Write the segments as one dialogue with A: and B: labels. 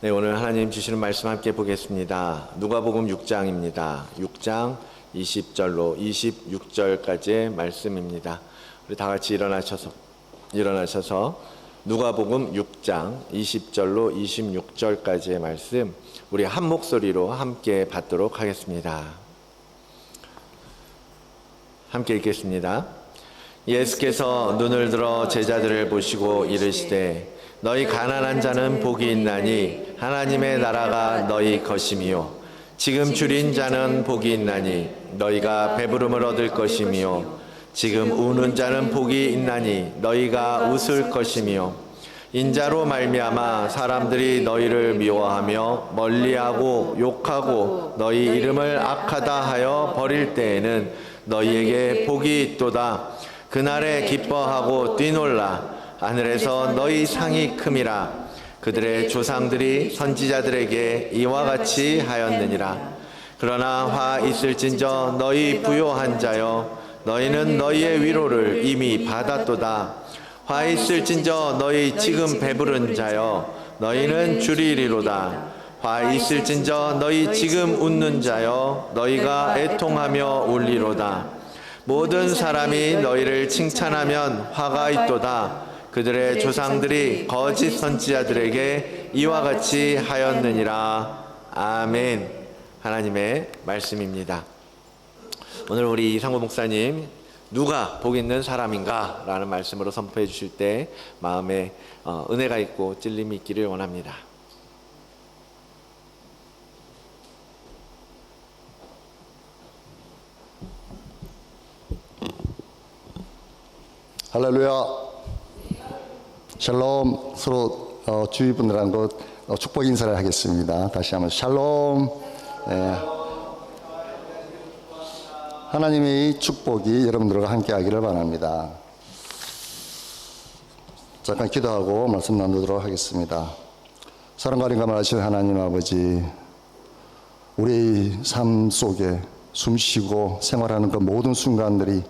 A: 네, 오늘 하나님 주시는 말씀 함께 보겠습니다. 누가복음 6장입니다. 6장 20절로 26절까지의 말씀입니다. 우리 다 같이 일어나셔서 누가복음 6장 20절로 26절까지의 말씀 우리 한 목소리로 함께 받도록 하겠습니다. 함께 읽겠습니다. 예수께서 눈을 들어 제자들을 보시고 이르시되 너희 가난한 자는 복이 있나니 하나님의 나라가 너희 것이미요 지금 줄인 자는 복이 있나니 너희가 배부름을 얻을 것이미요 지금 우는 자는 복이 있나니 너희가 웃을 것이미요 인자로 말미암아 사람들이 너희를 미워하며 멀리하고 욕하고 너희 이름을 악하다 하여 버릴 때에는 너희에게 복이 있도다. 그날에 기뻐하고 뛰놀라. 하늘에서 너희 상이 큼이라. 그들의 조상들이 선지자들에게 이와 같이 하였느니라. 그러나 화 있을진저 너희 부요한 자여 너희는 너희의 위로를 이미 받았도다. 화 있을진저 너희 지금 배부른 자여 너희는 줄이리로다. 화 있을진저 너희 지금 웃는 자여 너희가 애통하며 울리로다. 모든 사람이 너희를 칭찬하면 화가 있도다. 그들의 조상들이 거짓 선지자들에게 이와 같이 하였느니라. 아멘. 하나님의 말씀입니다. 오늘 우리 이상구 목사님 누가 복 있는 사람인가? 라는 말씀으로 선포해 주실 때 마음에 은혜가 있고 찔림이 있기를 원합니다.
B: 할렐루야. 샬롬. 서로 주위 분들하고 축복 인사를 하겠습니다. 다시 한번 샬롬. 네. 하나님의 축복이 여러분들과 함께 하기를 바랍니다. 잠깐 기도하고 말씀 나누도록 하겠습니다. 사랑과 감화하신 하나님 아버지, 우리 삶 속에 숨쉬고 생활하는 그 모든 순간들이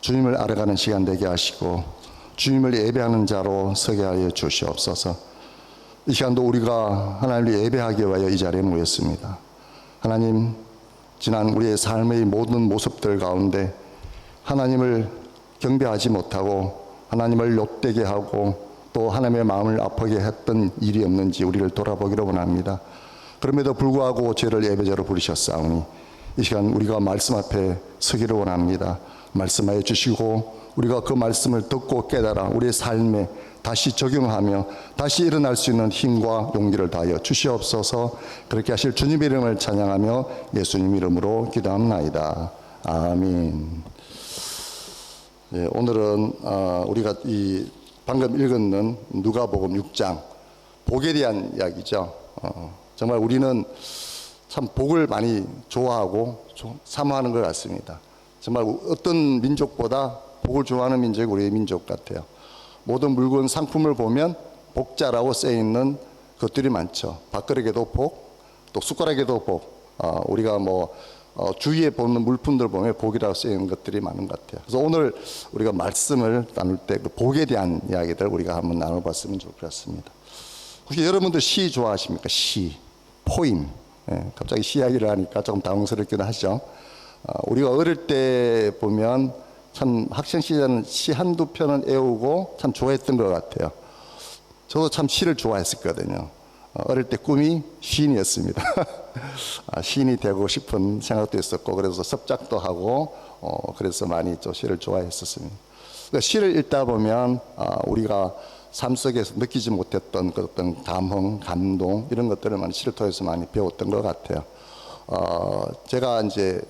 B: 주님을 알아가는 시간 되게 하시고 주님을 예배하는 자로 서게 하여 주시옵소서. 이 시간도 우리가 하나님을 예배하기 위하여 이 자리에 모였습니다. 하나님, 지난 우리의 삶의 모든 모습들 가운데 하나님을 경배하지 못하고 하나님을 욕되게 하고 또 하나님의 마음을 아프게 했던 일이 없는지 우리를 돌아보기를 원합니다. 그럼에도 불구하고 죄를 예배자로 부르셨사오니 이 시간 우리가 말씀 앞에 서기를 원합니다. 말씀하여 주시고 우리가 그 말씀을 듣고 깨달아 우리의 삶에 다시 적용하며 다시 일어날 수 있는 힘과 용기를 다하여 주시옵소서. 그렇게 하실 주님의 이름을 찬양하며 예수님 이름으로 기도합나이다. 아멘. 예, 오늘은 우리가 이 방금 읽었는 누가복음 6장 복에 대한 이야기죠. 정말 우리는 참 복을 많이 좋아하고 사모하는 것 같습니다. 정말 어떤 민족보다 복을 좋아하는 민족이 우리의 민족 같아요. 모든 물건 상품을 보면 복자라고 쓰여있는 것들이 많죠. 밥그릇에도 복, 또 숟가락에도 복, 우리가 주위에 보는 물품들 보면 복이라고 쓰여있는 것들이 많은 것 같아요. 그래서 오늘 우리가 말씀을 나눌 때 그 복에 대한 이야기들 우리가 한번 나눠봤으면 좋을 것 같습니다. 혹시 여러분들 시 좋아하십니까? 시, 포임. 예, 갑자기 시 이야기를 하니까 조금 당황스럽기도 하죠. 우리가 어릴 때 보면 참 학창 시절은 시 한두 편은 외우고 참 좋아했던 것 같아요. 저도 참 시를 좋아했었거든요. 어릴 때 꿈이 시인이었습니다. 시인이 되고 싶은 생각도 있었고 그래서 섭작도 하고 그래서 많이 좀 시를 좋아했었습니다. 그러니까 시를 읽다 보면 우리가 삶 속에서 느끼지 못했던 그 어떤 감흥, 감동 이런 것들을 많이 시를 통해서 많이 배웠던 것 같아요. 제가 이제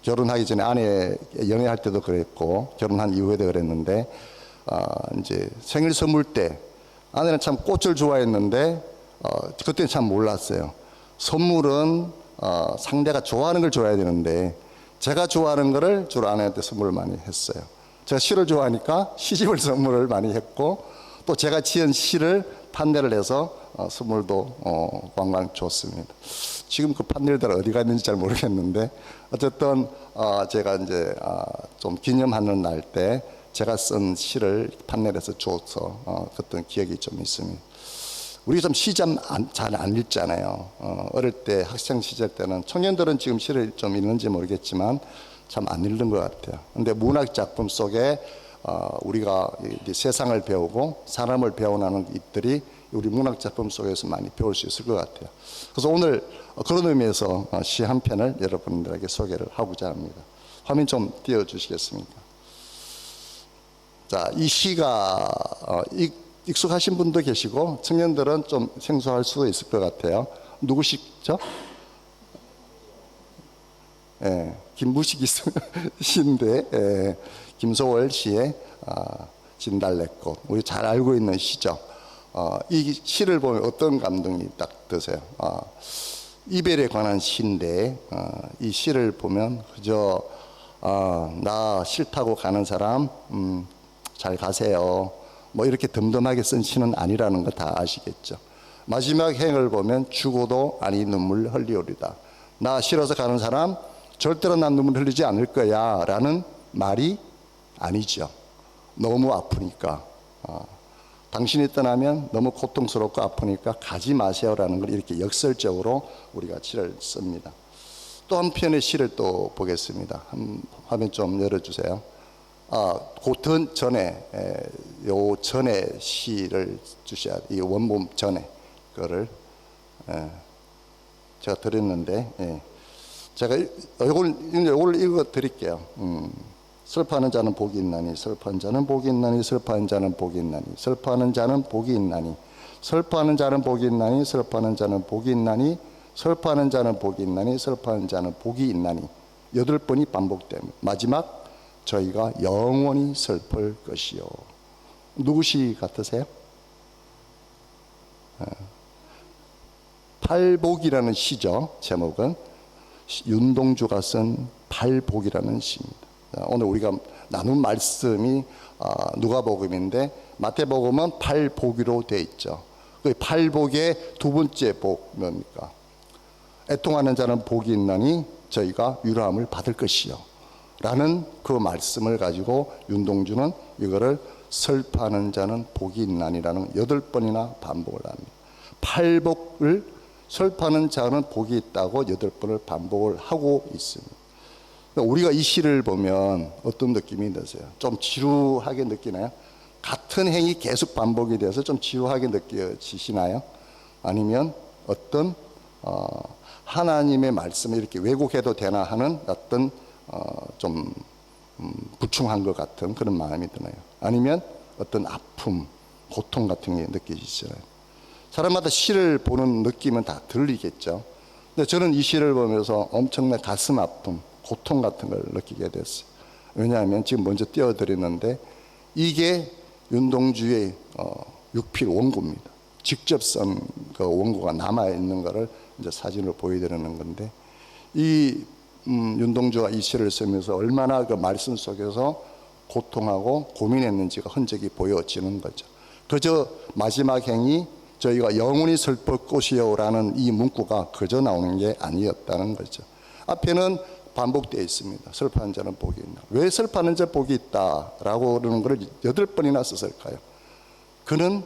B: 결혼하기 전에 아내 연애할 때도 그랬고 결혼한 이후에도 그랬는데 이제 생일 선물 때 아내는 참 꽃을 좋아했는데 그때는 참 몰랐어요. 선물은 상대가 좋아하는 걸 줘야 되는데 제가 좋아하는 거를 주로 아내한테 선물을 많이 했어요. 제가 시를 좋아하니까 시집을 선물을 많이 했고 또 제가 지은 시를 판매를 해서 선물도 왕왕 줬습니다. 지금 그 판넬들 어디가 있는지 잘 모르겠는데 어쨌든 제가 이제 좀 기념하는 날 때 제가 쓴 시를 판넬에서 줘서 그랬던 기억이 좀 있습니다. 우리 좀 시 잘 안 읽잖아요. 어릴 때 학생 시절 때는 청년들은 지금 시를 좀 읽는지 모르겠지만 참 안 읽는 것 같아요. 근데 문학 작품 속에 우리가 이제 세상을 배우고 사람을 배워나는 잎들이 우리 문학 작품 속에서 많이 배울 수 있을 것 같아요. 그래서 오늘 그런 의미에서 시 한 편을 여러분들에게 소개를 하고자 합니다. 화면 좀 띄워주시겠습니까? 자, 이 시가 익숙하신 분도 계시고 청년들은 좀 생소할 수도 있을 것 같아요. 누구시죠? 예, 김무식 시인데 김소월 시의 진달래꽃, 우리 잘 알고 있는 시죠. 이 시를 보면 어떤 감동이 딱 드세요? 이별에 관한 시인데 이 시를 보면 그저 나 싫다고 가는 사람 잘 가세요, 뭐 이렇게 덤덤하게 쓴 시는 아니라는 거 다 아시겠죠. 마지막 행을 보면 죽어도 아니 눈물 흘리오리다. 나 싫어서 가는 사람 절대로 난 눈물 흘리지 않을 거야 라는 말이 아니죠. 너무 아프니까, 당신이 떠나면 너무 고통스럽고 아프니까 가지 마세요라는 걸 이렇게 역설적으로 우리가 시를 씁니다. 또 한 편의 시를 또 보겠습니다. 화면 좀 열어주세요. 그 전에 요 전에 시를 주셔야 돼. 이 원본 전에 거를 제가 드렸는데, 제가 요걸 읽어 드릴게요. 슬퍼하는 자는 복이 있나니, 슬퍼하는 자는 복이 있나니, 슬퍼하는 자는 복이 있나니, 슬퍼하는 자는 복이 있나니, 슬퍼하는 자는 복이 있나니, 슬퍼하는 자는 복이 있나니, 슬퍼하는 자는 복이 있나니, 슬퍼하는 자는 복이 있나니 8번이 반복됩니다. 마지막 저희가 영원히 슬플 것이요. 누구 시 같으세요? 팔복이라는 시죠. 제목은 윤동주가 쓴 팔복이라는 시입니다. 오늘 우리가 나눈 말씀이 누가복음인데 마태복음은 팔복으로 되어 있죠. 그 팔복의 두 번째 복 뭡니까? 애통하는 자는 복이 있나니 저희가 위로함을 받을 것이요 라는 그 말씀을 가지고 윤동주는 이거를 슬퍼하는 자는 복이 있나니라는 8번이나 반복을 합니다. 팔복을 슬퍼하는 자는 복이 있다고 8번을 반복을 하고 있습니다. 우리가 이 시를 보면 어떤 느낌이 드세요? 좀 지루하게 느끼나요? 같은 행위 계속 반복이 돼서 좀 지루하게 느껴지시나요? 아니면 어떤 하나님의 말씀을 이렇게 왜곡해도 되나 하는 어떤 좀 부충한 것 같은 그런 마음이 드나요? 아니면 어떤 아픔, 고통 같은 게 느껴지시나요? 사람마다 시를 보는 느낌은 다 들리겠죠. 근데 저는 이 시를 보면서 엄청난 가슴 아픔, 고통 같은 걸 느끼게 됐어요. 왜냐하면 지금 먼저 띄워드렸는데 이게 윤동주의 육필 원고입니다. 직접 쓴 그 원고가 남아있는 거를 이제 사진으로 보여드리는 건데, 이 윤동주가 이 시를 쓰면서 얼마나 그 말씀 속에서 고통하고 고민했는지가 흔적이 보여지는 거죠. 그저 마지막 행이 저희가 영원히 슬플 것이요라는 이 문구가 그저 나오는 게 아니었다는 거죠. 앞에는 반복되어 있습니다. 슬퍼하는 자는 복이 있나. 왜 슬퍼하는 자 복이 있다라고 그러는 걸 8번이나 썼을까요? 그는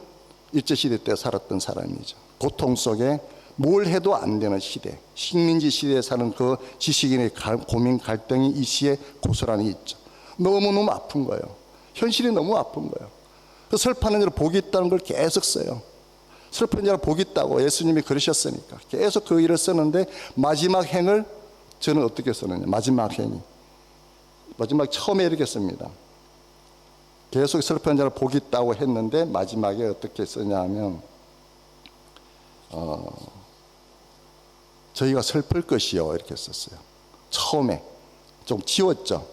B: 일제시대 때 살았던 사람이죠. 고통 속에 뭘 해도 안 되는 시대, 식민지 시대에 사는 그 지식인의 고민 갈등이 이 시에 고스란히 있죠. 너무너무 아픈 거예요. 현실이 너무 아픈 거예요. 그 슬퍼하는 자는 복이 있다는 걸 계속 써요. 슬픈 자는 복이 있다고 예수님이 그러셨으니까 계속 그 일을 쓰는데, 마지막 행을 저는 어떻게 쓰느냐. 마지막 행이 마지막 처음에 이렇게 씁니다. 계속 슬픈 자는 복이 있다고 했는데 마지막에 어떻게 쓰냐 하면 저희가 슬플 것이요 이렇게 썼어요. 처음에 좀 지웠죠.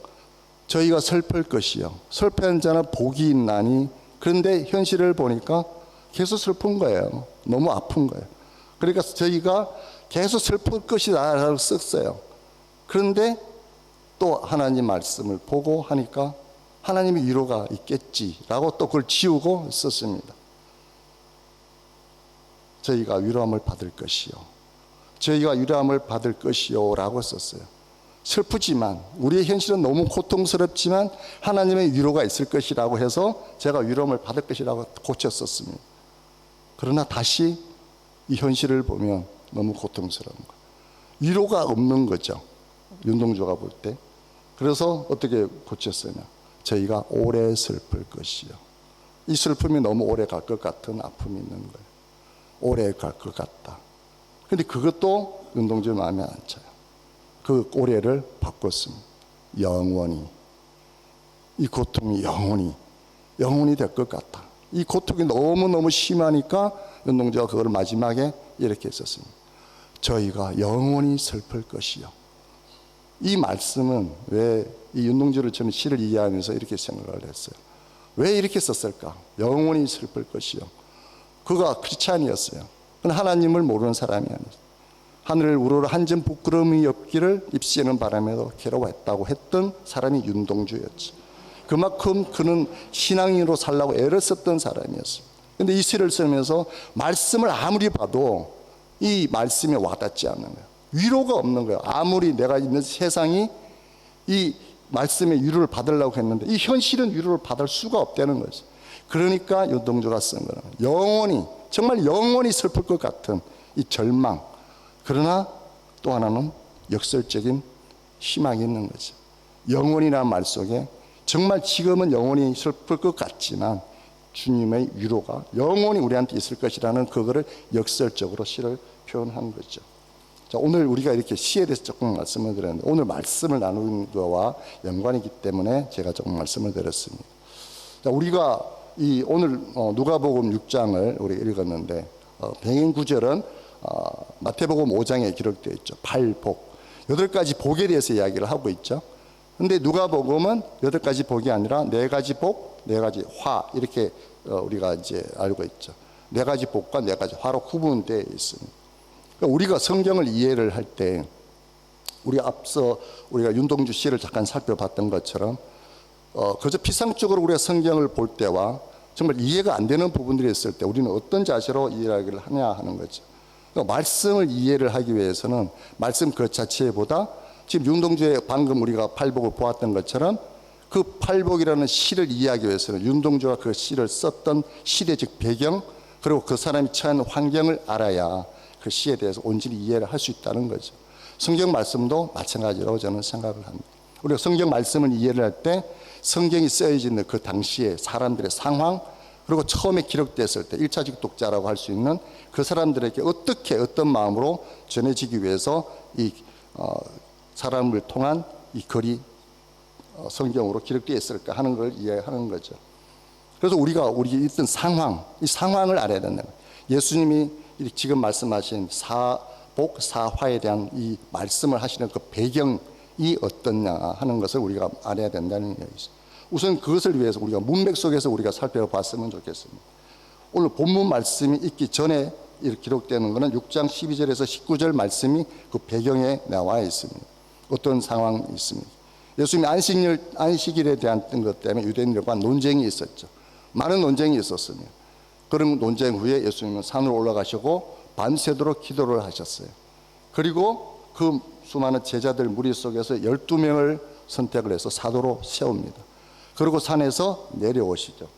B: 저희가 슬플 것이요. 슬픈 자는 복이 있나니. 그런데 현실을 보니까 계속 슬픈 거예요. 너무 아픈 거예요. 그러니까 저희가 계속 슬플 것이다 라고 썼어요. 그런데 또 하나님 말씀을 보고 하니까 하나님의 위로가 있겠지라고 또 그걸 지우고 썼습니다. 저희가 위로함을 받을 것이요. 저희가 위로함을 받을 것이요 라고 썼어요. 슬프지만 우리의 현실은 너무 고통스럽지만 하나님의 위로가 있을 것이라고 해서 제가 위로함을 받을 것이라고 고쳤었습니다. 그러나 다시 이 현실을 보면 너무 고통스러운 거예요. 위로가 없는 거죠. 윤동주가 볼 때. 그래서 어떻게 고쳤으냐. 저희가 오래 슬플 것이요. 이 슬픔이 너무 오래 갈 것 같은 아픔이 있는 거예요. 오래 갈 것 같다. 근데 그것도 윤동주 마음에 안 차요. 그 오래를 바꿨습니다. 영원히. 이 고통이 영원히 될 것 같다. 이 고통이 너무너무 심하니까 윤동주가 그걸 마지막에 이렇게 했었습니다. 저희가 영원히 슬플 것이요. 이 말씀은 왜 이 윤동주를 저는 시를 이해하면서 이렇게 생각을 했어요. 왜 이렇게 썼을까? 영원히 슬플 것이요. 그가 크리스찬이었어요. 그건 하나님을 모르는 사람이 아니었어요. 하늘을 우러러 한 점 부끄러움이 없기를 입시에는 바람에도 괴로워했다고 했던 사람이 윤동주였지. 그만큼 그는 신앙인으로 살라고 애를 썼던 사람이었어요. 그런데 이 시를 쓰면서 말씀을 아무리 봐도 이 말씀에 와닿지 않는 거예요. 위로가 없는 거예요. 아무리 내가 있는 세상이 이 말씀의 위로를 받으려고 했는데 이 현실은 위로를 받을 수가 없다는 거죠. 그러니까 윤동주가 쓴 거는 영원히, 정말 영원히 슬플 것 같은 이 절망. 그러나 또 하나는 역설적인 희망이 있는 거죠. 영원이라는 말 속에 정말 지금은 영원히 슬플 것 같지만 주님의 위로가 영원히 우리한테 있을 것이라는 그거를 역설적으로 시를 표현한 거죠. 자, 오늘 우리가 이렇게 시에 대해서 조금 말씀을 드렸는데 오늘 말씀을 나누는 거와 연관이기 때문에 제가 조금 말씀을 드렸습니다. 자, 우리가 이 오늘 누가복음 6장을 우리 읽었는데 병행 구절은 마태복음 5장에 기록되어 있죠. 팔복, 8가지 복에 대해서 이야기를 하고 있죠. 근데 누가복음은 8가지 복이 아니라 4가지 복, 4가지 화 이렇게 우리가 이제 알고 있죠. 4가지 복과 4가지 화로 구분되어 있습니다. 그러니까 우리가 성경을 이해를 할 때 우리가 앞서 우리가 윤동주 시를 잠깐 살펴봤던 것처럼 그저 피상적으로 우리가 성경을 볼 때와 정말 이해가 안 되는 부분들이 있을 때 우리는 어떤 자세로 이해를 하냐 하는 거죠. 그러니까 말씀을 이해를 하기 위해서는 말씀 그 자체보다 지금 윤동주의 방금 우리가 팔복을 보았던 것처럼 그 팔복이라는 시를 이해하기 위해서는 윤동주가 그 시를 썼던 시대적 배경 그리고 그 사람이 처한 환경을 알아야 그 시에 대해서 온전히 이해를 할 수 있다는 거죠. 성경 말씀도 마찬가지라고 저는 생각을 합니다. 우리가 성경 말씀을 이해를 할 때 성경이 쓰여진 그 당시에 사람들의 상황 그리고 처음에 기록됐을 때 1차적 독자라고 할 수 있는 그 사람들에게 어떻게 어떤 마음으로 전해지기 위해서 이 사람을 통한 이 글이 성경으로 기록되어 있을까 하는 걸 이해하는 거죠. 그래서 우리가 우리 있던 상황, 이 상황을 알아야 된다. 예수님이 지금 말씀하신 사복, 사화에 대한 이 말씀을 하시는 그 배경이 어떠냐 하는 것을 우리가 알아야 된다는 얘기죠. 우선 그것을 위해서 우리가 문맥 속에서 우리가 살펴봤으면 좋겠습니다. 오늘 본문 말씀이 있기 전에 기록되는 것은 6장 12절에서 19절 말씀이 그 배경에 나와 있습니다. 어떤 상황이 있습니다. 예수님이 안식일에 대한 것 때문에 유대인들과 논쟁이 있었죠. 많은 논쟁이 있었습니다. 그런 논쟁 후에 예수님은 산으로 올라가시고 밤새도록 기도를 하셨어요. 그리고 그 수많은 제자들 무리 속에서 12명을 선택을 해서 사도로 세웁니다. 그리고 산에서 내려오시죠.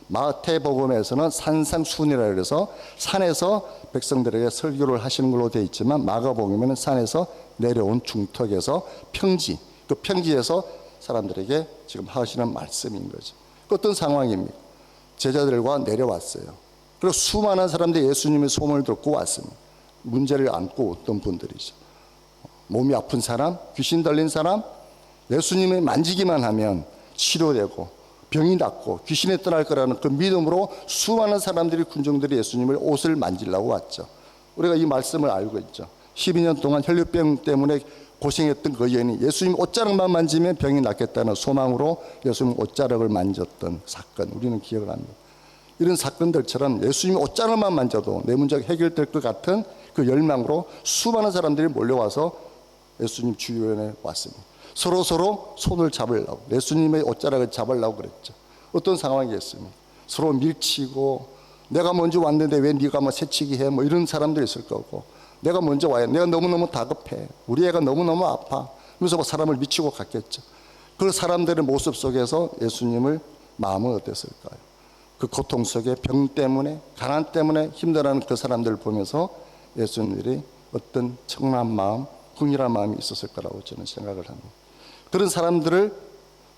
B: 마태복음에서는 산상순이라 해서 산에서 백성들에게 설교를 하시는 걸로 되어 있지만 마가복음에는 산에서 내려온 중턱에서 평지, 그 평지에서 사람들에게 지금 하시는 말씀인 거죠. 어떤 상황입니까? 제자들과 내려왔어요. 그리고 수많은 사람들이 예수님의 소문을 듣고 왔습니다. 문제를 안고 어떤 분들이죠. 몸이 아픈 사람, 귀신 들린 사람, 예수님을 만지기만 하면 치료되고 병이 낫고 귀신이 떠날 거라는 그 믿음으로 수많은 사람들이 군중들이 예수님을 옷을 만지려고 왔죠. 우리가 이 말씀을 알고 있죠. 12년 동안 혈류병 때문에 고생했던 그 여인이 예수님 옷자락만 만지면 병이 낫겠다는 소망으로 예수님 옷자락을 만졌던 사건 우리는 기억을 합니다. 이런 사건들처럼 예수님이 옷자락만 만져도 내 문제가 해결될 것 같은 그 열망으로 수많은 사람들이 몰려와서 예수님 주변에 왔습니다. 서로 손을 잡으려고 예수님의 옷자락을 잡으려고 그랬죠. 어떤 상황이었습니까? 서로 밀치고 내가 먼저 왔는데 왜 네가 뭐 새치기 해? 뭐 이런 사람들이 있을 거고 내가 먼저 와야 내가 너무너무 다급해. 우리 애가 너무너무 아파. 그래서 뭐 사람을 미치고 갔겠죠. 그 사람들의 모습 속에서 예수님을 마음은 어땠을까요? 그 고통 속에 병 때문에 가난 때문에 힘들어하는 그 사람들을 보면서 예수님들이 어떤 청란 마음, 긍휼한 마음이 있었을 거라고 저는 생각을 합니다. 그런 사람들을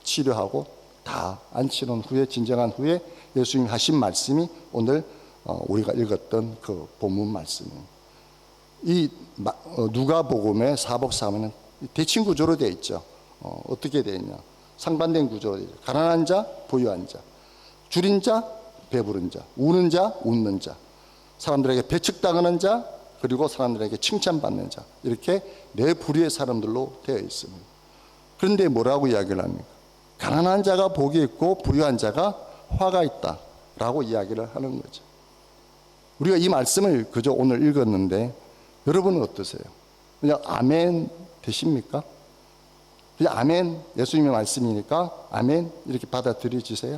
B: 치료하고 다 안치는 후에 진정한 후에 예수님이 하신 말씀이 오늘 우리가 읽었던 그 본문 말씀입니다. 이 누가복음의 사복사면은 대칭 구조로 되어 있죠. 어떻게 되어 있냐? 상반된 구조로 되어 있죠. 가난한 자, 부유한 자, 줄인 자, 배부른 자, 우는 자, 웃는 자, 사람들에게 배척당하는 자, 그리고 사람들에게 칭찬받는 자, 이렇게 네 부류의 사람들로 되어 있습니다. 그런데 뭐라고 이야기를 합니까? 가난한 자가 복이 있고 부유한 자가 화가 있다라고 이야기를 하는 거죠. 우리가 이 말씀을 그저 오늘 읽었는데 여러분은 어떠세요? 그냥 아멘 되십니까? 그냥 아멘, 예수님의 말씀이니까 아멘 이렇게 받아들여지세요?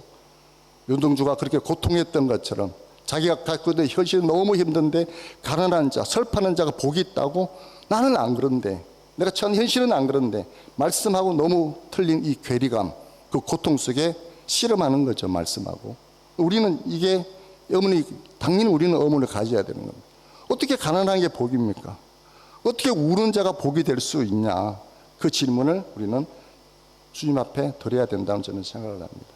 B: 윤동주가 그렇게 고통했던 것처럼 자기가 갖고 있는 현실은 너무 힘든데 가난한 자, 설파는 자가 복이 있다고 나는 안 그런데 내가 처한 현실은 안 그런데 말씀하고 너무 틀린 이 괴리감, 그 고통 속에 실험하는 거죠. 말씀하고 우리는 이게 당연히 우리는 의문을 가져야 되는 겁니다. 어떻게 가난한 게 복입니까? 어떻게 우는 자가 복이 될 수 있냐? 그 질문을 우리는 주님 앞에 드려야 된다고 저는 생각을 합니다.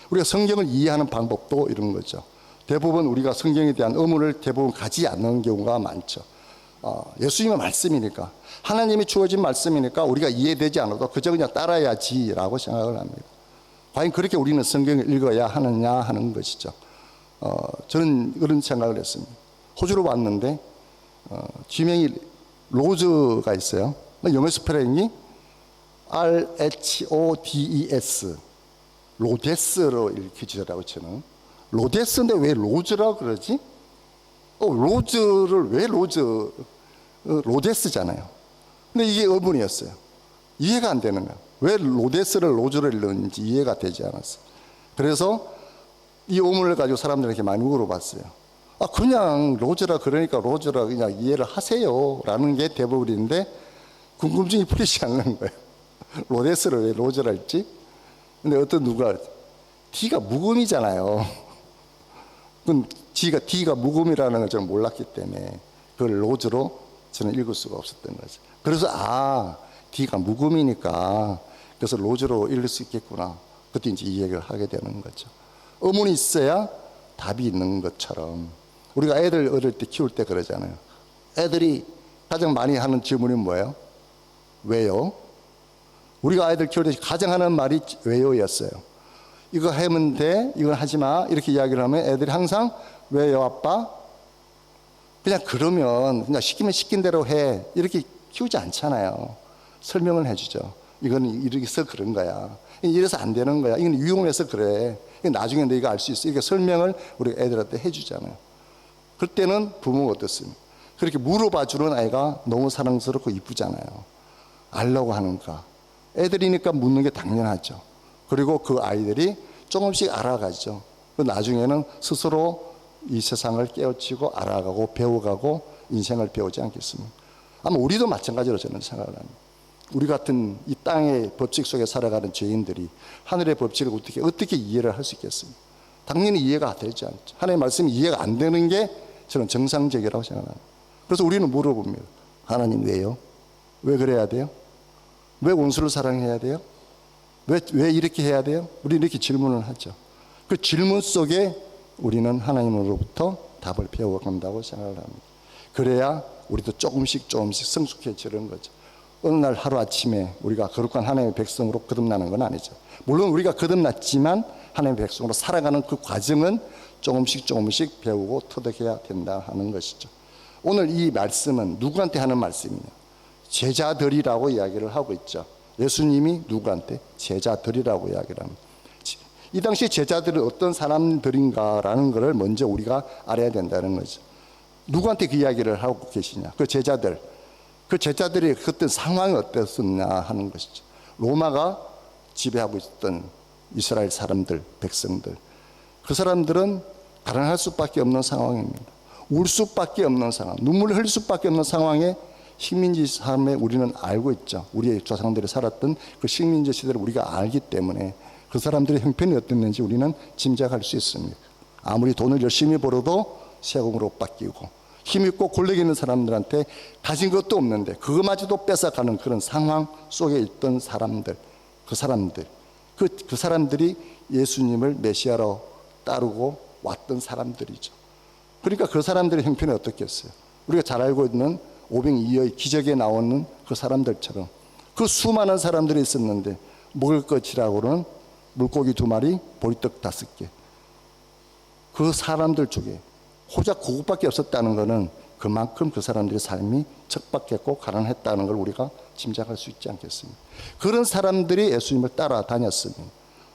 B: 우리가 성경을 이해하는 방법도 이런 거죠. 대부분 우리가 성경에 대한 의문을 대부분 가지 않는 경우가 많죠. 예수님의 말씀이니까, 하나님이 주어진 말씀이니까 우리가 이해되지 않아도 그저 그냥 따라야지라고 생각을 합니다. 과연 그렇게 우리는 성경을 읽어야 하느냐 하는 것이죠. 저는 그런 생각을 했습니다. 호주로 왔는데 지명이 로즈가 있어요. 영어 스펠링이 RHODES, 로데스로 읽히더라고요. 저는 로데스인데 왜 로즈라고 그러지? 로즈를 왜 로데스잖아요. 근데 이게 의문이었어요. 이해가 안 되는 거예요. 왜 로데스를 로즈를 읽는지 이해가 되지 않았어요. 그래서 이 의문을 가지고 사람들에게 많이 물어봤어요. 그냥 로즈라 그러니까 로즈라 그냥 이해를 하세요 라는 게 대부분인데 궁금증이 풀리지 않는 거예요. 로데스를 왜 로즈라 했지? 근데 어떤 누가 D가 묵음이잖아요. D가 묵음이라는 걸 저는 몰랐기 때문에 그걸 로즈로 저는 읽을 수가 없었던 거죠. 그래서 D가 묵음이니까 그래서 로즈로 읽을 수 있겠구나. 그때 이제 이해를 하게 되는 거죠. 의문이 있어야 답이 있는 것처럼 우리가 애들 어릴 때 키울 때 그러잖아요. 애들이 가장 많이 하는 질문이 뭐예요? 왜요? 우리가 아이들 키울 때 가장 하는 말이 왜요였어요. 이거 하면 돼, 이건 하지 마 이렇게 이야기를 하면 애들이 항상 왜요 아빠? 그냥 그러면 그냥 시키면 시킨 대로 해 이렇게 키우지 않잖아요. 설명을 해주죠. 이거는 이렇게 해서 그런 거야. 이래서 안 되는 거야. 이건 위험해서 그래. 나중에 너희가 알 수 있어. 이렇게 설명을 우리 애들한테 해주잖아요. 그때는 부모가 어떻습니까? 그렇게 물어봐주는 아이가 너무 사랑스럽고 이쁘잖아요. 알려고 하는가. 애들이니까 묻는 게 당연하죠. 그리고 그 아이들이 조금씩 알아가죠. 나중에는 스스로 이 세상을 깨우치고 알아가고 배워가고 인생을 배우지 않겠습니까? 아마 우리도 마찬가지로 저는 생각을 합니다. 우리 같은 이 땅의 법칙 속에 살아가는 죄인들이 하늘의 법칙을 어떻게 이해를 할 수 있겠습니까? 당연히 이해가 되지 않죠. 하나님의 말씀이 이해가 안 되는 게 저는 정상적이라고 생각합니다. 그래서 우리는 물어봅니다. 하나님 왜요? 왜 그래야 돼요? 왜 원수를 사랑해야 돼요? 왜 이렇게 해야 돼요? 우리는 이렇게 질문을 하죠. 그 질문 속에 우리는 하나님으로부터 답을 배워간다고 생각을 합니다. 그래야 우리도 조금씩 성숙해지는 거죠. 어느 날 하루아침에 우리가 거룩한 하나님의 백성으로 거듭나는 건 아니죠. 물론 우리가 거듭났지만 하나님의 백성으로 살아가는 그 과정은 조금씩 배우고 터득해야 된다 하는 것이죠. 오늘 이 말씀은 누구한테 하는 말씀이냐? 제자들이라고 이야기를 하고 있죠. 예수님이 누구한테? 제자들이라고 이야기를 합니다. 이 당시 제자들은 어떤 사람들인가라는 것을 먼저 우리가 알아야 된다는 거죠. 누구한테 그 이야기를 하고 계시냐? 그 제자들이 그때 상황이 어땠었냐 하는 것이죠. 로마가 지배하고 있었던 이스라엘 사람들, 백성들. 그 사람들은 가난할 수밖에 없는 상황입니다. 울 수밖에 없는 상황, 눈물을 흘릴 수밖에 없는 상황에 식민지 삶에 우리는 알고 있죠. 우리의 조상들이 살았던 그 식민지 시대를 우리가 알기 때문에 그 사람들의 형편이 어땠는지 우리는 짐작할 수 있습니다. 아무리 돈을 열심히 벌어도 세금으로 뺏기고 힘있고 권력 있는 사람들한테 가진 것도 없는데 그거마저도 뺏어가는 그런 상황 속에 있던 사람들, 그 사람들이 예수님을 메시아로 따르고 왔던 사람들이죠. 그러니까 그 사람들의 형편이 어떻겠어요? 우리가 잘 알고 있는 오병이어의 기적에 나오는 그 사람들처럼 그 수많은 사람들이 있었는데 먹을 것이라고는 물고기 2마리, 보리떡 5개. 그 사람들 중에 고작 그것밖에 없었다는 것은 그만큼 그 사람들의 삶이 척박했고 가난했다는 걸 우리가 짐작할 수 있지 않겠습니까? 그런 사람들이 예수님을 따라다녔으면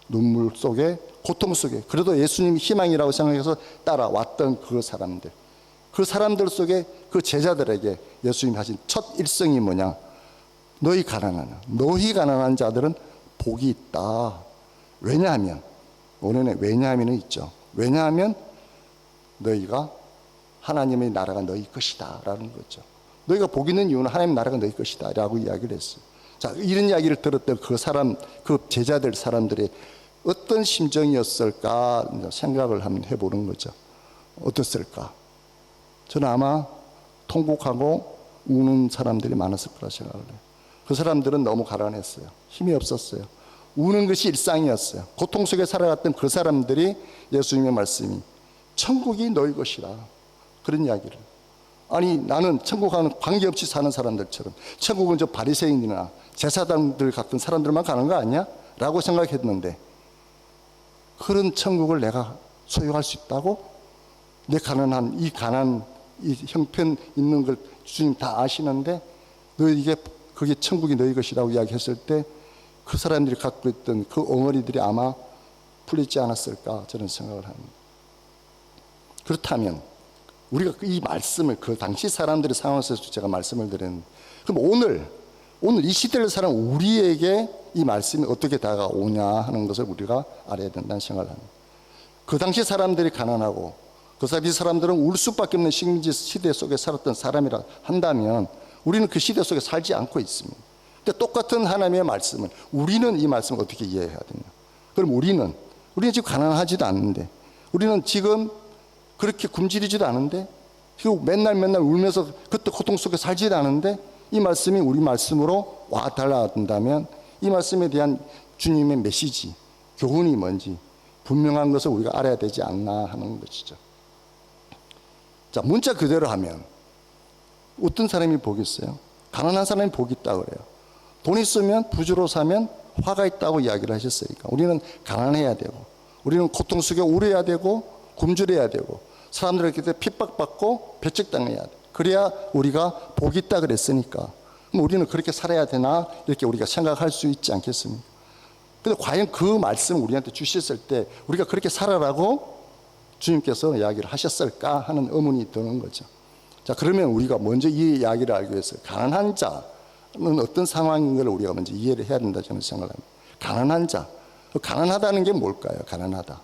B: 눈물 속에 고통 속에 그래도 예수님이 희망이라고 생각해서 따라왔던 그 사람들 속에 그 제자들에게 예수님이 하신 첫 일성이 뭐냐? 너희 가난한 자들은 복이 있다. 왜냐하면 오늘은 왜냐하면은 있죠. 왜냐하면 너희가 하나님의 나라가 너희 것이다 라는 거죠. 너희가 복 있는 이유는 하나님의 나라가 너희 것이다 라고 이야기를 했어요. 자, 이런 이야기를 들었던 그 제자들 사람들이 어떤 심정이었을까 생각을 한번 해보는 거죠. 어땠을까? 저는 아마 통곡하고 우는 사람들이 많았을 거라 생각을 해요. 그 사람들은 너무 가난했어요. 힘이 없었어요. 우는 것이 일상이었어요. 고통 속에 살아갔던 그 사람들이 예수님의 말씀이 천국이 너희 것이라 그런 이야기를. 아니 나는 천국하고는 관계없이 사는 사람들처럼 천국은 저 바리새인이나 제사장들 같은 사람들만 가는 거 아니야? 라고 생각했는데 그런 천국을 내가 소유할 수 있다고? 내 가난한 이 형편 있는 걸 주님 다 아시는데 너희에게 그게 천국이 너희 것이라고 이야기했을 때 그 사람들이 갖고 있던 그 엉어리들이 아마 풀리지 않았을까 저는 생각을 합니다. 그렇다면 우리가 이 말씀을 그 당시 사람들의 상황에서 제가 말씀을 드렸는데 그럼 오늘 이 시대를 사는 우리에게 이 말씀이 어떻게 다가오냐 하는 것을 우리가 알아야 된다는 생각을 합니다. 그 당시 사람들이 가난하고 그 사람들은 울 수밖에 없는 식민지 시대 속에 살았던 사람이라 한다면 우리는 그 시대 속에 살지 않고 있습니다. 근데 똑같은 하나님의 말씀을 우리는 이 말씀을 어떻게 이해해야 되냐? 그럼 우리는 지금 가난하지도 않는데 우리는 지금 그렇게 굶주리지도 않은데 그리고 맨날 울면서 그때 고통 속에 살지도 않은데 이 말씀이 우리 말씀으로 와 달라든다면 이 말씀에 대한 주님의 메시지, 교훈이 뭔지 분명한 것을 우리가 알아야 되지 않나 하는 것이죠. 자, 문자 그대로 하면 어떤 사람이 복이 있어요? 가난한 사람이 복이 있다고 그래요. 돈 있으면 부주로 사면 화가 있다고 이야기를 하셨으니까 우리는 가난해야 되고 우리는 고통 속에 울어야 되고 굶주려야 되고 사람들에게 핍박받고 배척당해야 돼. 그래야 우리가 복이 있다 그랬으니까 그럼 우리는 그렇게 살아야 되나 이렇게 우리가 생각할 수 있지 않겠습니까? 근데 과연 그 말씀 우리한테 주셨을 때 우리가 그렇게 살아라고 주님께서 이야기를 하셨을까 하는 의문이 드는 거죠. 자, 그러면 우리가 먼저 이 이야기를 알기 위해서 가난한 자는 어떤 상황인 걸 우리가 먼저 이해를 해야 된다 저는 생각을 합니다. 가난한 자, 가난하다는 게 뭘까요? 가난하다.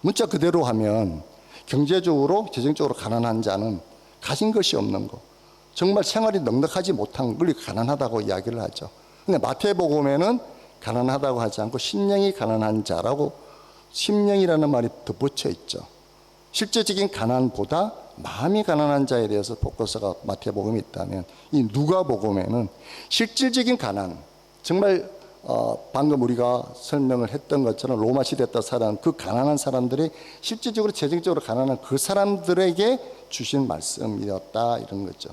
B: 문자 그대로 하면 경제적으로 재정적으로 가난한 자는 가진 것이 없는 거, 정말 생활이 넉넉하지 못한 걸 가난하다고 이야기를 하죠. 근데 마태복음에는 가난하다고 하지 않고 심령이 가난한 자라고 심령이라는 말이 덧붙여 있죠. 실제적인 가난보다 마음이 가난한 자에 대해서 포커스가 마태복음에 있다면 이 누가복음에는 실질적인 가난, 정말 방금 우리가 설명을 했던 것처럼 로마 시대 때 살아온 그 가난한 사람들이 실질적으로 재정적으로 가난한 그 사람들에게 주신 말씀이었다 이런 거죠.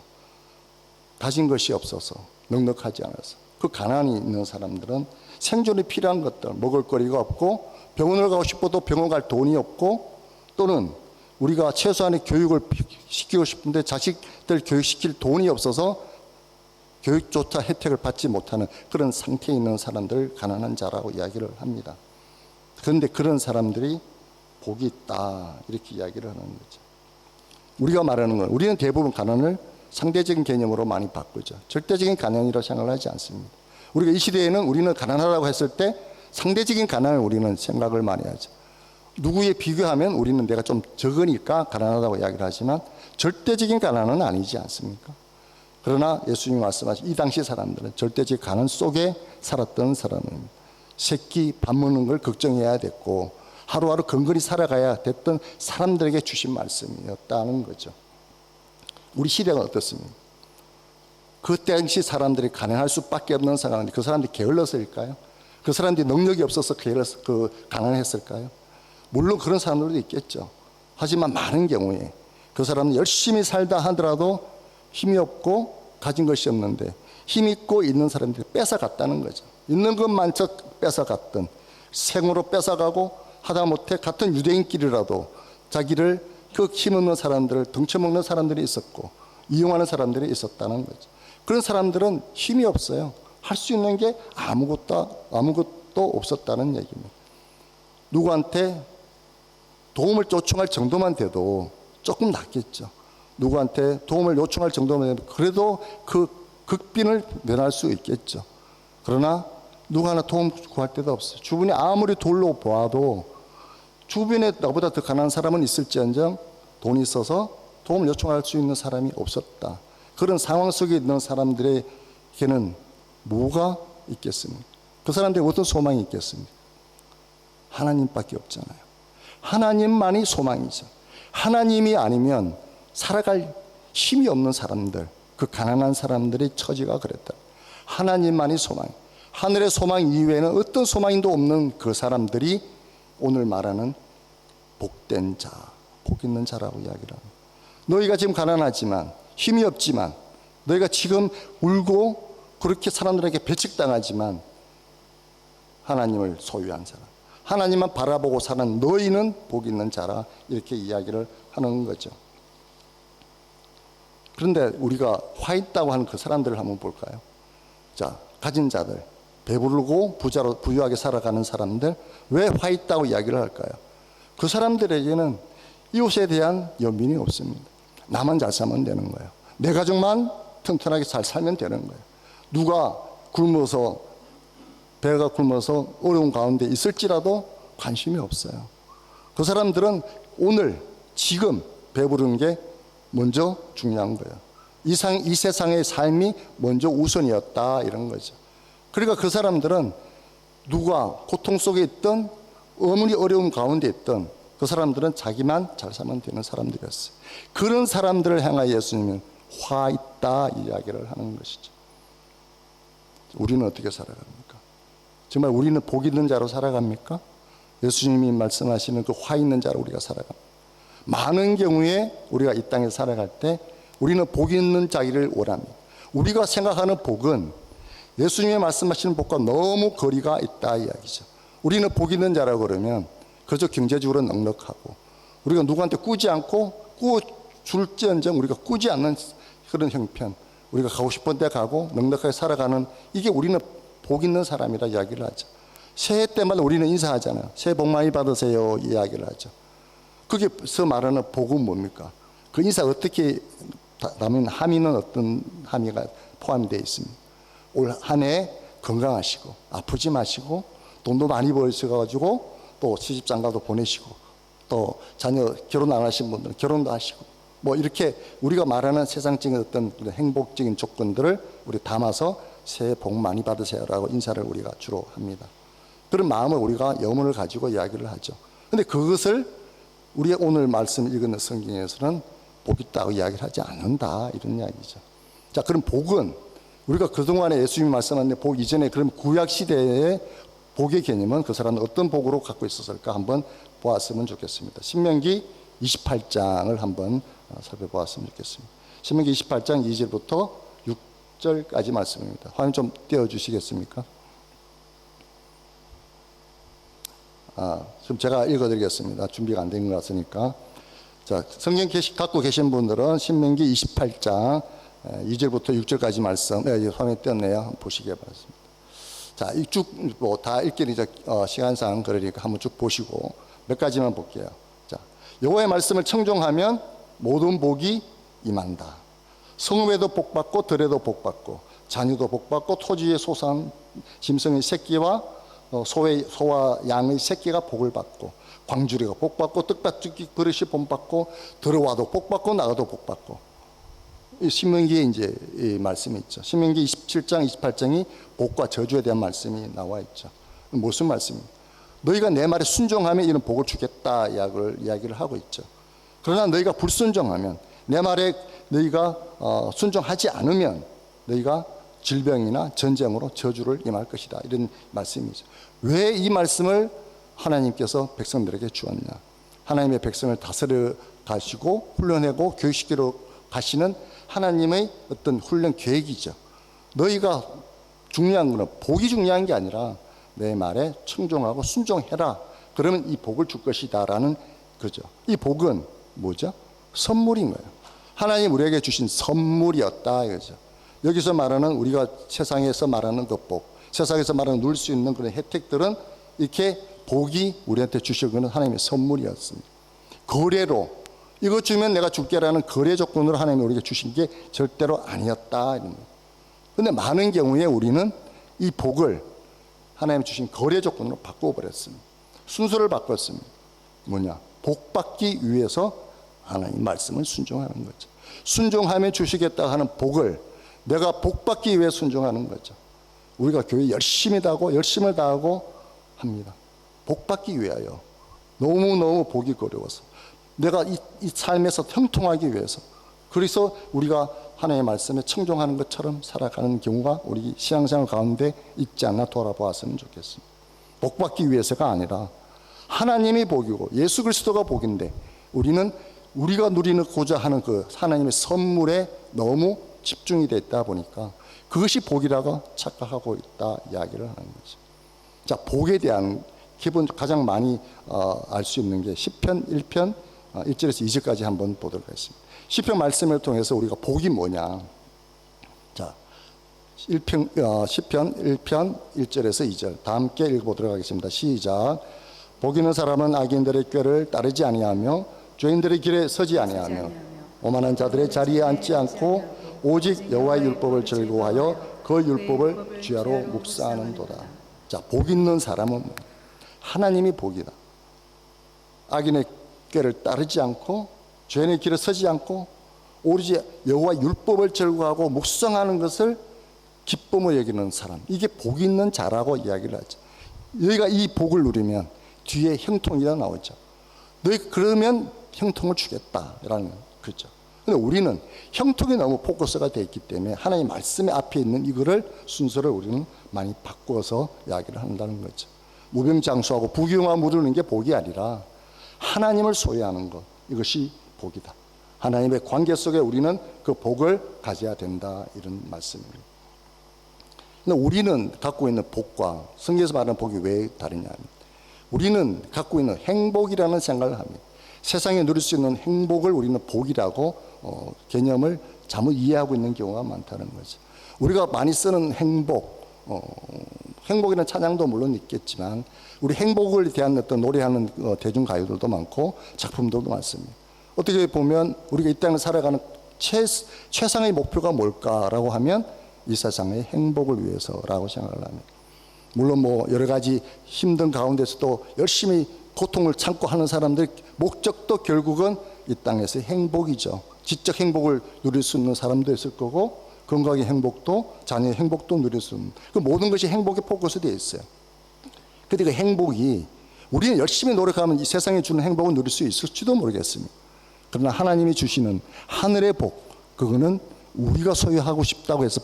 B: 가진 것이 없어서 넉넉하지 않아서 그 가난이 있는 사람들은 생존이 필요한 것들, 먹을 거리가 없고 병원을 가고 싶어도 병원 갈 돈이 없고 또는 우리가 최소한의 교육을 시키고 싶은데 자식들 교육시킬 돈이 없어서 교육조차 혜택을 받지 못하는 그런 상태에 있는 사람들을 가난한 자라고 이야기를 합니다. 그런데 그런 사람들이 복이 있다 이렇게 이야기를 하는 거죠. 우리가 말하는 건 우리는 대부분 가난을 상대적인 개념으로 많이 바꾸죠. 절대적인 가난이라고 생각을 하지 않습니다. 우리가 이 시대에는 우리는 가난하다고 했을 때 상대적인 가난을 우리는 생각을 많이 하죠. 누구에 비교하면 우리는 내가 좀 적으니까 가난하다고 이야기를 하지만 절대적인 가난은 아니지 않습니까? 그러나 예수님이 말씀하신 이 당시 사람들은 절대적 가난 속에 살았던 사람입니다. 새끼 밥 먹는 걸 걱정해야 됐고 하루하루 근근히 살아가야 됐던 사람들에게 주신 말씀이었다는 거죠. 우리 시대가 어떻습니까? 그 당시 사람들이 가난할 수밖에 없는 상황인데 그 사람들이 게을러서일까요? 그 사람들이 능력이 없어서 가난했을까요? 물론 그런 사람들도 있겠죠. 하지만 많은 경우에 그 사람은 열심히 살다 하더라도 힘이 없고 가진 것이 없는데 힘 있고 있는 사람들이 뺏어갔다는 거죠. 있는 것만저 뺏어갔던 생으로 뺏어가고 하다못해 같은 유대인끼리라도 자기를 그 힘없는 사람들을 덩쳐먹는 사람들이 있었고 이용하는 사람들이 있었다는 거죠. 그런 사람들은 힘이 없어요. 할 수 있는 게 아무것도 없었다는 얘기입니다. 누구한테 도움을 요청할 정도만 돼도 조금 낫겠죠. 누구한테 도움을 요청할 정도면 그래도 그 극빈을 면할 수 있겠죠. 그러나 누구 하나 도움 구할 데도 없어요. 주변에 아무리 돌로 보아도 주변에 나보다 더 가난한 사람은 있을지언정 돈이 있어서 도움을 요청할 수 있는 사람이 없었다. 그런 상황 속에 있는 사람들에게는 뭐가 있겠습니까? 그 사람들이 어떤 소망이 있겠습니까? 하나님밖에 없잖아요. 하나님만이 소망이죠. 하나님이 아니면 살아갈 힘이 없는 사람들, 그 가난한 사람들의 처지가 그랬다. 하나님만이 소망. 하늘의 소망 이외에는 어떤 소망도 없는 그 사람들이 오늘 말하는 복된 자, 복 있는 자라고 이야기를 합니다. 너희가 지금 가난하지만 힘이 없지만 너희가 지금 울고 그렇게 사람들에게 배척당하지만 하나님을 소유한 사람, 하나님만 바라보고 사는 너희는 복 있는 자라 이렇게 이야기를 하는 거죠. 그런데 우리가 화 있다고 하는 그 사람들을 한번 볼까요? 자, 가진 자들, 배부르고 부유하게 살아가는 사람들, 왜 화 있다고 이야기를 할까요? 그 사람들에게는 이웃에 대한 연민이 없습니다. 나만 잘 살면 되는 거예요. 내 가족만 튼튼하게 잘 살면 되는 거예요. 누가 배가 굶어서 어려운 가운데 있을지라도 관심이 없어요. 그 사람들은 오늘 지금 배부른 게 먼저 중요한 거예요. 이 세상의 삶이 먼저 우선이었다 이런 거죠. 그러니까 그 사람들은 누가 고통 속에 있던 어머니 어려운 가운데 있던 그 사람들은 자기만 잘 살면 되는 사람들이었어요. 그런 사람들을 향하여 예수님은 화 있다 이야기를 하는 것이죠. 우리는 어떻게 살아갑니까? 정말 우리는 복 있는 자로 살아갑니까? 예수님이 말씀하시는 그 화 있는 자로 우리가 살아갑니다. 많은 경우에 우리가 이 땅에 살아갈 때 우리는 복 있는 자기를 원합니다. 우리가 생각하는 복은 예수님이 말씀하시는 복과 너무 거리가 있다 이야기죠. 우리는 복 있는 자라고 그러면 그저 경제적으로 넉넉하고 우리가 누구한테 꾸지 않고 꾸줄지언정 우리가 꾸지 않는 그런 형편, 우리가 가고 싶은 데 가고 넉넉하게 살아가는 이게 우리는 복 있는 사람이라 이야기를 하죠. 새해 때마다 우리는 인사하잖아요. 새해 복 많이 받으세요 이야기를 하죠. 거기서 말하는 복은 뭡니까? 그 인사 어떻게 담은 함의는 어떤 함의가 포함되어 있습니다. 올 한 해 건강하시고 아프지 마시고 돈도 많이 벌으셔가지고 또 시집장가도 보내시고 또 자녀 결혼 안 하신 분들은 결혼도 하시고 뭐 이렇게 우리가 말하는 세상적인 어떤 행복적인 조건들을 우리 담아서 새해 복 많이 받으세요라고 인사를 우리가 주로 합니다. 그런 마음을 우리가 염원을 가지고 이야기를 하죠. 그런데 그것을 우리가 오늘 말씀 읽은 성경에서는 복 있다고 이야기를 하지 않는다 이런 이야기죠. 자, 그럼 복은 우리가 그동안에 예수님이 말씀하신 복 이전에 그럼 구약 시대의 복의 개념은 그 사람은 어떤 복으로 갖고 있었을까 한번 보았으면 좋겠습니다. 신명기 28장을 한번 살펴보았으면 좋겠습니다. 신명기 28장 2절부터 6절까지 말씀입니다. 화면 좀 띄워주시겠습니까? 지금 제가 읽어드리겠습니다. 준비가 안 된 것 같으니까. 자, 성경 갖고 계신 분들은 신명기 28장 2절부터 6절까지 말씀, 화면에 띄었네요. 한번 보시기 바랍니다. 자, 쭉 뭐 다 읽기는 이제 시간상 그러니까 한번 쭉 보시고 몇 가지만 볼게요. 자, 여호와의 말씀을 청종하면 모든 복이 임한다. 성읍에도 복받고 들에도 복받고 자녀도 복받고 토지의 소산 짐승의 새끼와 소와 양의 새끼가 복을 받고 광주리가 복받고 떡받기 그릇이 본받고 들어와도 복받고 나가도 복받고 이 신명기에 이제 이 말씀이 있죠. 신명기 27장 28장이 복과 저주에 대한 말씀이 나와 있죠. 무슨 말씀입니까? 너희가 내 말에 순종하면 이런 복을 주겠다 이야기를 하고 있죠. 그러나 너희가 불순종하면, 내 말에 너희가 순종하지 않으면 너희가 질병이나 전쟁으로 저주를 임할 것이다, 이런 말씀이죠. 왜 이 말씀을 하나님께서 백성들에게 주었냐? 하나님의 백성을 다스려 가시고 훈련하고 교육시키러 가시는 하나님의 어떤 훈련 계획이죠. 너희가 중요한 것은 복이 중요한 게 아니라 내 말에 청종하고 순종해라, 그러면 이 복을 줄 것이다라는 거죠. 이 복은 뭐죠? 선물인 거예요. 하나님 우리에게 주신 선물이었다 이거죠. 여기서 말하는, 우리가 세상에서 말하는 그 복, 세상에서 말하는 누릴 수 있는 그런 혜택들은 이렇게 복이 우리한테 주신 것은 하나님의 선물이었습니다. 거래로 이거 주면 내가 줄게라는 거래 조건으로 하나님이 우리에게 주신 게 절대로 아니었다. 그런데 많은 경우에 우리는 이 복을 하나님이 주신 거래 조건으로 바꿔버렸습니다. 순서를 바꿨습니다. 뭐냐? 복 받기 위해서 하나님 말씀을 순종하는 거죠. 순종하면 주시겠다 하는 복을 내가 복 받기 위해 순종하는 거죠. 우리가 교회 열심히 다하고 합니다. 복 받기 위하여. 너무너무 복이 어려워서, 내가 이 삶에서 형통하기 위해서. 그래서 우리가 하나님의 말씀에 청종하는 것처럼 살아가는 경우가 우리 신앙생활 가운데 있지 않나 돌아보았으면 좋겠습니다. 복 받기 위해서가 아니라 하나님이 복이고 예수 그리스도가 복인데, 우리는 우리가 누리고자 하는 그 하나님의 선물에 너무 집중이 되어 있다 보니까 그것이 복이라고 착각하고 있다 이야기를 하는 거죠. 자, 복에 대한 기본 가장 많이 알 수 있는 게 시편 1편 1절에서 2절까지 한번 보도록 하겠습니다. 시편 말씀을 통해서 우리가 복이 뭐냐. 자, 시편 1편 1절에서 2절 다 함께 읽어보도록 하겠습니다. 시작. 복 있는 사람은 악인들의 꾀를 따르지 아니하며 죄인들의 길에 서지 아니하며 오만한 자들의 자리에 앉지 않고 오직 여호와의 율법을 즐거워하여 그 율법을 주야로 묵상하는도다. 자, 복 있는 사람은 하나님이 복이다. 악인의 꾀를 따르지 않고 죄인의 길에 서지 않고 오로지 여호와의 율법을 즐거워하고 묵상하는 것을 기쁨을 여기는 사람, 이게 복 있는 자라고 이야기를 하죠. 너희가 이 복을 누리면 뒤에 형통이라 나오죠. 너희 그러면 형통을 주겠다라는 거죠. 근데 우리는 형통이 너무 포커스가 되어 있기 때문에 하나님 말씀의 앞에 있는 이거를 순서를 우리는 많이 바꿔서 이야기를 한다는 거죠. 무병장수하고 부귀영화 누리는 게 복이 아니라 하나님을 소유하는 것, 이것이 복이다. 하나님의 관계 속에 우리는 그 복을 가져야 된다, 이런 말씀입니다. 근데 우리는 갖고 있는 복과 성경에서 말하는 복이 왜 다르냐 하면, 우리는 갖고 있는 행복이라는 생각을 합니다. 세상에 누릴 수 있는 행복을 우리는 복이라고 개념을 잘못 이해하고 있는 경우가 많다는 거죠. 우리가 많이 쓰는 행복이라는 찬양도 물론 있겠지만, 우리 행복을 대한 어떤 노래하는 대중가요들도 많고 작품들도 많습니다. 어떻게 보면 우리가 이 땅을 살아가는 최상의 목표가 뭘까라고 하면 이 세상의 행복을 위해서라고 생각을 합니다. 물론 뭐 여러 가지 힘든 가운데서도 열심히 고통을 참고 하는 사람들 목적도 결국은 이 땅에서의 행복이죠. 지적 행복을 누릴 수 있는 사람도 있을 거고, 건강의 행복도, 자녀의 행복도 누릴 수 있는, 그 모든 것이 행복에 포커스되어 있어요. 그런데 그 행복이 우리는 열심히 노력하면 이 세상에 주는 행복을 누릴 수 있을지도 모르겠습니다. 그러나 하나님이 주시는 하늘의 복, 그거는 우리가 소유하고 싶다고 해서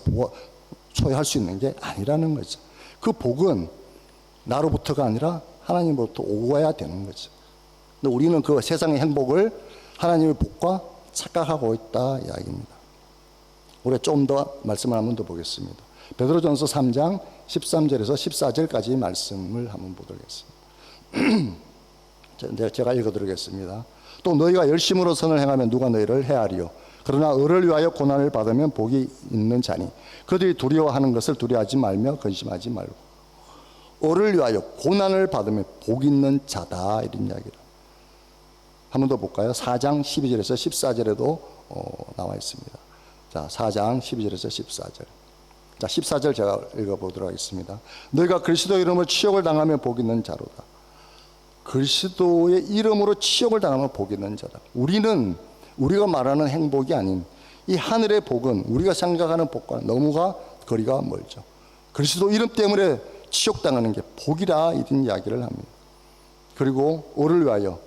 B: 소유할 수 있는 게 아니라는 거죠. 그 복은 나로부터가 아니라 하나님으로부터 오야 되는 거죠. 근데 우리는 그 세상의 행복을 하나님의 복과 착각하고 있다 이야기입니다. 우리 좀 더 말씀을 한번 더 보겠습니다. 베드로전서 3장 13절에서 14절까지 말씀을 한번 보도록 하겠습니다. 제가 읽어드리겠습니다. 또 너희가 열심으로 선을 행하면 누가 너희를 헤아리요. 그러나 을을 위하여 고난을 받으면 복이 있는 자니 그들이 두려워하는 것을 두려워하지 말며 근심하지 말고. 을을 위하여 고난을 받으면 복 있는 자다, 이런 이야기를 한 번 더 볼까요? 4장 12절에서 14절에도 나와 있습니다. 자, 4장 12절에서 14절. 자, 14절 제가 읽어보도록 하겠습니다. 너희가 그리스도 이름으로 치욕을 당하면 복 있는 자로다. 그리스도의 이름으로 치욕을 당하면 복 있는 자다. 우리는 우리가 말하는 행복이 아닌 이 하늘의 복은 우리가 생각하는 복과 너무가 거리가 멀죠. 그리스도 이름 때문에 치욕당하는 게 복이라 이런 이야기를 합니다. 그리고 오를 위하여,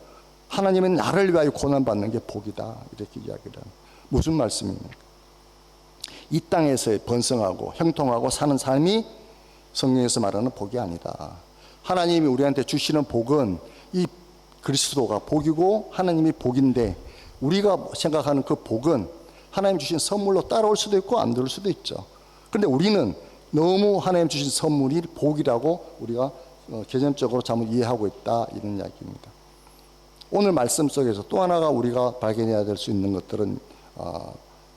B: 하나님의 나를 위하여 고난받는 게 복이다 이렇게 이야기를 합니다. 무슨 말씀입니까? 이 땅에서 번성하고 형통하고 사는 삶이 성경에서 말하는 복이 아니다. 하나님이 우리한테 주시는 복은 이 그리스도가 복이고 하나님이 복인데, 우리가 생각하는 그 복은 하나님 주신 선물로 따라올 수도 있고 안 들을 수도 있죠. 그런데 우리는 너무 하나님 주신 선물이 복이라고 우리가 개념적으로 잘못 이해하고 있다 이런 이야기입니다. 오늘 말씀 속에서 또 하나가 우리가 발견해야 될 수 있는 것들은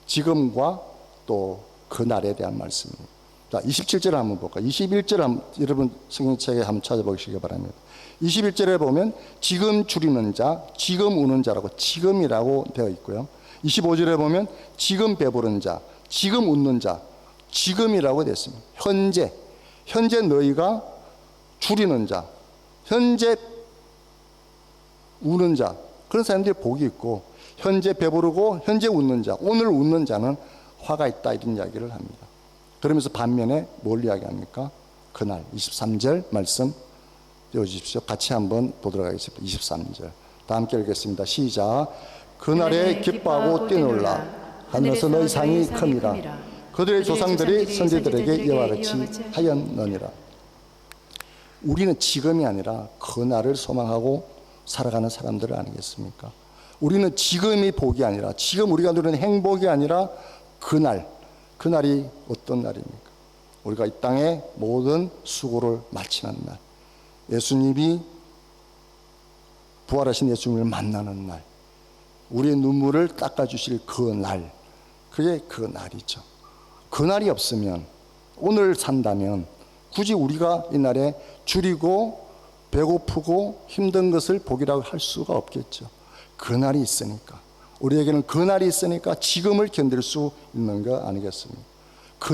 B: 지금과 또 그날에 대한 말씀입니다. 자, 27절을 한번 볼까요? 21절 여러분 성경책에 한번 찾아보시기 바랍니다. 21절에 보면 지금 줄이는 자, 지금 우는 자라고 지금이라고 되어 있고요. 25절에 보면 지금 배부른 자, 지금 웃는 자, 지금이라고 되어 있습니다. 현재 너희가 줄이는 자, 현재 우는 자, 그런 사람들이 복이 있고, 현재 배부르고 현재 웃는 자, 오늘 웃는 자는 화가 있다 이런 이야기를 합니다. 그러면서 반면에 뭘 이야기합니까? 그날 23절 말씀 띄워주십시오. 같이 한번 보도록 하겠습니다. 23절 다 함께 읽겠습니다. 시작. 그날에 기뻐하고 뛰놀라 하늘에서 너희 상이 큽니다. 그들의 조상들이 선지들에게 이와 같이 하였느니라. 우리는 지금이 아니라 그날을 소망하고 살아가는 사람들 아니겠습니까? 우리는 지금이 복이 아니라, 지금 우리가 누리는 행복이 아니라 그날이 어떤 날입니까? 우리가 이 땅의 모든 수고를 마치는 날, 예수님이 부활하신 예수님을 만나는 날, 우리의 눈물을 닦아주실 그 날, 그게 그 날이죠. 그 날이 없으면, 오늘 산다면 굳이 우리가 이 날에 줄이고 배고프고 힘든 것을 복이라고 할 수가 없겠죠. 그 날이 있으니까, 우리에게는 그 날이 있으니까 지금을 견딜 수 있는 거 아니겠습니까? 그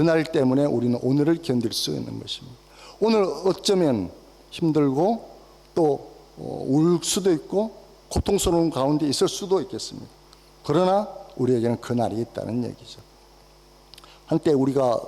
B: 날 때문에 우리는 오늘을 견딜 수 있는 것입니다. 오늘 어쩌면 힘들고 또 울 수도 있고 고통스러운 가운데 있을 수도 있겠습니다. 그러나 우리에게는 그 날이 있다는 얘기죠. 한때 우리가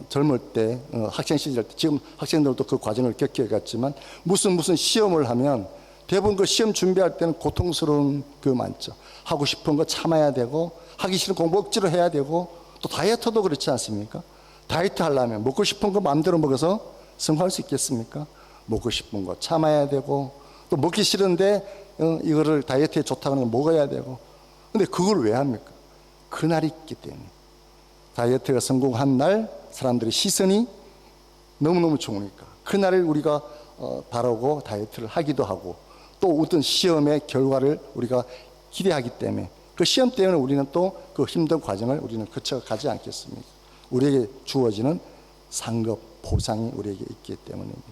B: 젊을 때 학생 시절 때, 지금 학생들도 그 과정을 겪어갔지만 무슨 시험을 하면 대부분 그 시험 준비할 때는 고통스러운 그 많죠. 하고 싶은 거 참아야 되고, 하기 싫은 공부 억지로 해야 되고, 또 다이어트도 그렇지 않습니까? 다이어트 하려면 먹고 싶은 거 마음대로 먹어서 성공할 수 있겠습니까? 먹고 싶은 거 참아야 되고, 또 먹기 싫은데 이거를 다이어트에 좋다고 하는 거 먹어야 되고. 근데 그걸 왜 합니까? 그날이 있기 때문에. 다이어트가 성공한 날 사람들의 시선이 너무너무 좋으니까 그날을 우리가 바라고 다이어트를 하기도 하고, 또 어떤 시험의 결과를 우리가 기대하기 때문에 그 시험 때문에 우리는 또 그 힘든 과정을 우리는 거쳐가지 않겠습니까? 우리에게 주어지는 상급, 보상이 우리에게 있기 때문입니다.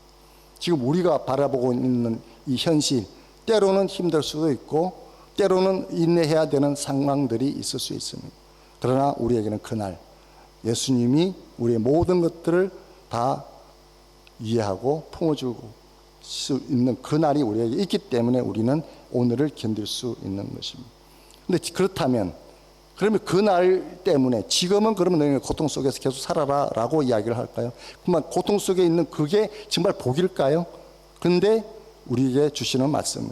B: 지금 우리가 바라보고 있는 이 현실, 때로는 힘들 수도 있고 때로는 인내해야 되는 상황들이 있을 수 있습니다. 그러나 우리에게는 그날 예수님이 우리의 모든 것들을 다 이해하고 품어주고 수 있는 그날이 우리에게 있기 때문에 우리는 오늘을 견딜 수 있는 것입니다. 그런데 그렇다면 그러면 그날 때문에 지금은 그러면 너희는 고통 속에서 계속 살아라 라고 이야기를 할까요? 그러면 고통 속에 있는 그게 정말 복일까요? 그런데 우리에게 주시는 말씀은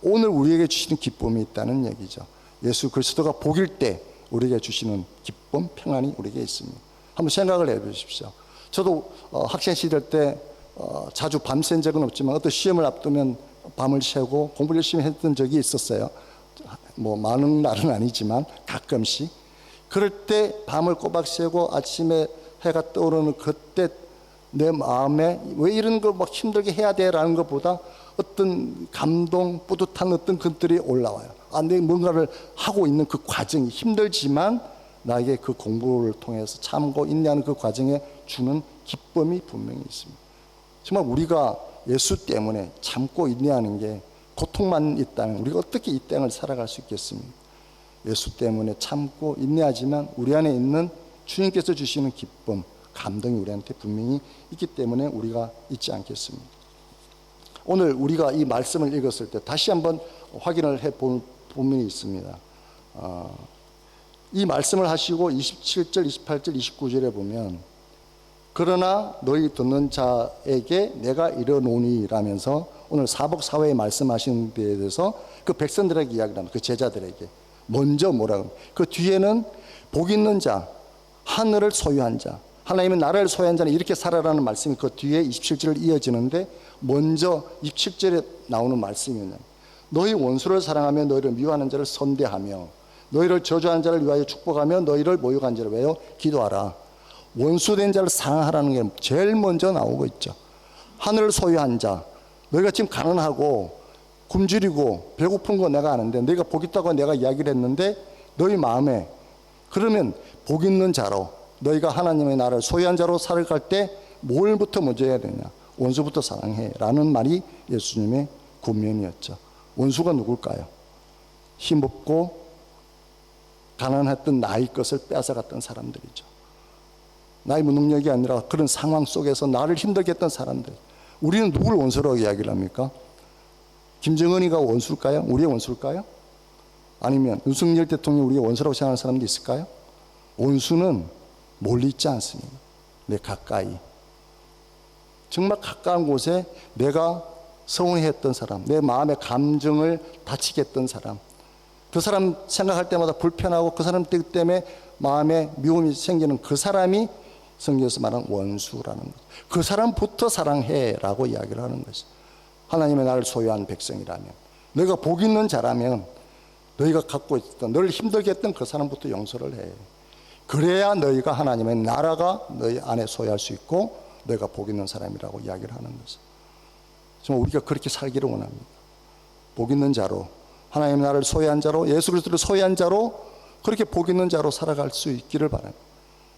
B: 오늘 우리에게 주시는 기쁨이 있다는 얘기죠. 예수 그리스도가 복일 때 우리에게 주시는 기쁨, 평안이 우리에게 있습니다. 한번 생각을 해보십시오. 저도 학생 시절 때 자주 밤샌 적은 없지만 어떤 시험을 앞두면 밤을 새고 공부를 열심히 했던 적이 있었어요. 뭐 많은 날은 아니지만 가끔씩. 그럴 때 밤을 꼬박 새고 아침에 해가 떠오르는 그때 내 마음에 왜 이런 걸 막 힘들게 해야 돼라는 것보다 어떤 감동, 뿌듯한 어떤 것들이 올라와요. 내가 뭔가를 하고 있는 그 과정이 힘들지만 나에게 그 공부를 통해서 참고 인내하는 그 과정에 주는 기쁨이 분명히 있습니다. 정말 우리가 예수 때문에 참고 인내하는 게 고통만 있다면 우리가 어떻게 이 땅을 살아갈 수 있겠습니까? 예수 때문에 참고 인내하지만 우리 안에 있는 주님께서 주시는 기쁨, 감동이 우리한테 분명히 있기 때문에 우리가 잊지 않겠습니다. 오늘 우리가 이 말씀을 읽었을 때 다시 한번 확인을 해볼 부분이 있습니다. 이 말씀을 하시고 27절, 28절, 29절에 보면 그러나 너희 듣는 자에게 내가 이르노니 라면서 오늘 사복사회에 말씀하신 데에 대해서 그 백성들에게 이야기를 합니다. 그 제자들에게 먼저 뭐라고, 그 뒤에는 복 있는 자, 하늘을 소유한 자, 하나님의 나라를 소유한 자는 이렇게 살아라는 말씀이 그 뒤에 27절을 이어지는데 먼저 27절에 나오는 말씀이냐, 너희 원수를 사랑하며 너희를 미워하는 자를 선대하며 너희를 저주하는 자를 위하여 축복하며 너희를 모욕한 자를 위하여 기도하라. 원수된 자를 사랑하라는 게 제일 먼저 나오고 있죠. 하늘을 소유한 자, 너희가 지금 가난하고 굶주리고 배고픈 거 내가 아는데 너희가 복 있다고 내가 이야기를 했는데 너희 마음에, 그러면 복 있는 자로 너희가 하나님의 나라를 소유한 자로 살아갈 때 뭘부터 먼저 해야 되냐, 원수부터 사랑해 라는 말이 예수님의 권면이었죠. 원수가 누굴까요? 힘없고 가난했던 나의 것을 뺏어갔던 사람들이죠. 나의 무능력이 아니라 그런 상황 속에서 나를 힘들게 했던 사람들. 우리는 누굴 원수라고 이야기를 합니까? 김정은이가 원수일까요? 우리의 원수일까요? 아니면 윤석열 대통령이 우리의 원수라고 생각하는 사람도 있을까요? 원수는 멀리 있지 않습니다. 내 가까이, 정말 가까운 곳에 내가 서운해했던 사람, 내 마음의 감정을 다치게 했던 사람, 그 사람 생각할 때마다 불편하고 그 사람 때문에 마음에 미움이 생기는 그 사람이 성경에서 말하는 원수라는 것. 그 사람부터 사랑해라고 이야기를 하는 것이, 하나님의 나를 소유한 백성이라면, 너희가 복 있는 자라면 너희가 갖고 있던, 너를 힘들게 했던 그 사람부터 용서를 해. 그래야 너희가 하나님의 나라가 너희 안에 소유할 수 있고 너희가 복 있는 사람이라고 이야기를 하는 것이. 정말 우리가 그렇게 살기를 원합니다. 복 있는 자로, 하나님의 나라를 소유한 자로, 예수 그리스도를 소유한 자로, 그렇게 복 있는 자로 살아갈 수 있기를 바랍니다.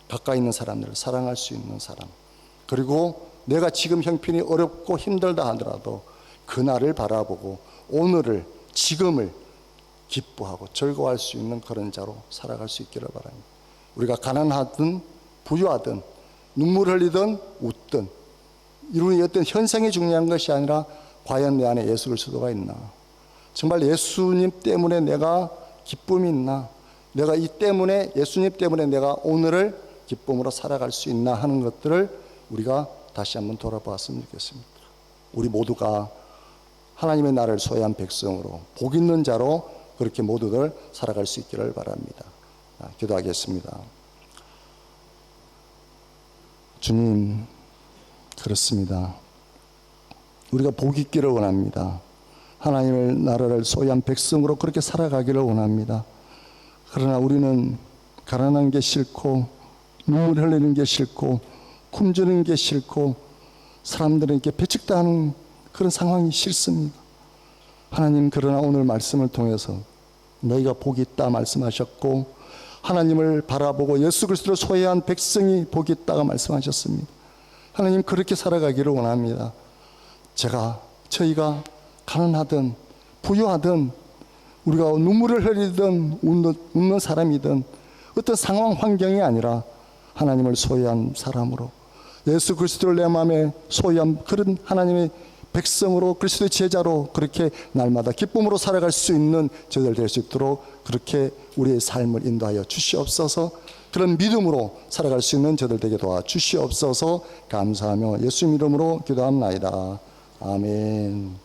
B: 가까이 있는 사람들을 사랑할 수 있는 사람, 그리고 내가 지금 형편이 어렵고 힘들다 하더라도 그날을 바라보고 오늘을, 지금을 기뻐하고 즐거워할 수 있는 그런 자로 살아갈 수 있기를 바랍니다. 우리가 가난하든 부유하든 눈물 흘리든 웃든 이런 어떤 현상이 중요한 것이 아니라 과연 내 안에 예수 그리스도가 있나, 정말 예수님 때문에 내가 기쁨이 있나, 내가 이 때문에, 예수님 때문에 내가 오늘을 기쁨으로 살아갈 수 있나 하는 것들을 우리가 다시 한번 돌아보았으면 좋겠습니다. 우리 모두가 하나님의 나라를 소유한 백성으로 복 있는 자로 그렇게 모두들 살아갈 수 있기를 바랍니다. 기도하겠습니다. 주님, 그렇습니다. 우리가 복 있기를 원합니다. 하나님의 나라를 소유한 백성으로 그렇게 살아가기를 원합니다. 그러나 우리는 가난한 게 싫고 눈물 흘리는 게 싫고 굶주리는 게 싫고 사람들에게 배척당하는 그런 상황이 싫습니다. 하나님, 그러나 오늘 말씀을 통해서 너희가 복이 있다 말씀하셨고 하나님을 바라보고 예수 그리스도를 소유한 백성이 복이 있다가 말씀하셨습니다. 하나님, 그렇게 살아가기를 원합니다. 저희가 가난하든 부유하든 우리가 눈물을 흘리든 웃는 사람이든 어떤 상황 환경이 아니라 하나님을 소유한 사람으로, 예수 그리스도를 내 마음에 소유한 그런 하나님의 백성으로, 그리스도의 제자로 그렇게 날마다 기쁨으로 살아갈 수 있는 저희들 될 수 있도록 그렇게 우리의 삶을 인도하여 주시옵소서. 그런 믿음으로 살아갈 수 있는 저희들 되게 도와주시옵소서. 감사하며 예수 이름으로 기도합나이다. 아멘.